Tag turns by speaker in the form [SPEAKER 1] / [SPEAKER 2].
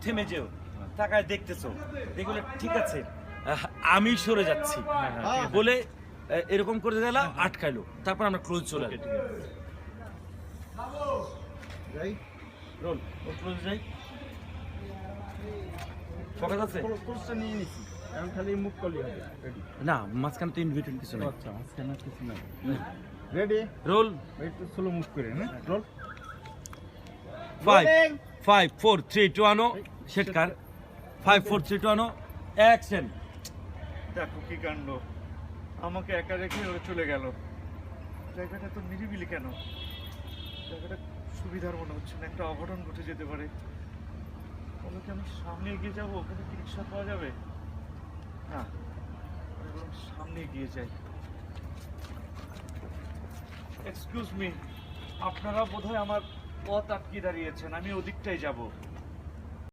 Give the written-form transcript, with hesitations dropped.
[SPEAKER 1] থেমে যেও, তাকায় দেখতেছো, দেখলে ঠিক আছে আমি সরে যাচ্ছি বলে এরকম করে গেলা, আটকাইলো, তারপর আমরা ক্লোজ চলে এলাম। রোল ও ক্লোজ যাই, ফোকাস আছে
[SPEAKER 2] কোর্সটা নিয়ে নিছি, এখন খালি মুভ করলেই হবে। রেডি?
[SPEAKER 1] না, মাঝখানে তো ইনভিটেড কিছু নেই।
[SPEAKER 2] আচ্ছা, মাঝখানে কিছু নাই। রেডি?
[SPEAKER 1] রোল
[SPEAKER 2] একটু স্লো মুভ করে, হ্যাঁ? রোল।
[SPEAKER 1] 5 5 4 3 2 1 সেট কার 5 4 3 2 1 অ্যাকশন।
[SPEAKER 3] দেখো কি কাণ্ড, আমাকে একা রেখে ওরা চলে গেল। জায়গাটা তো নিরিবিলি কেন? জায়গাটা সুবিধার মনে হচ্ছে না, একটা অঘটন ঘটে যেতে পারে। ওকে আমি সামনে এগিয়ে যাবো, ওখানে কি রিক্সা পাওয়া যাবে? না, আমি বরং সামনে এগিয়ে যাই। এক্সকিউজ মি, আপনারা বোধহয় আমার পথ আটকে দাঁড়িয়েছেন, আমি ওদিকটাই যাব।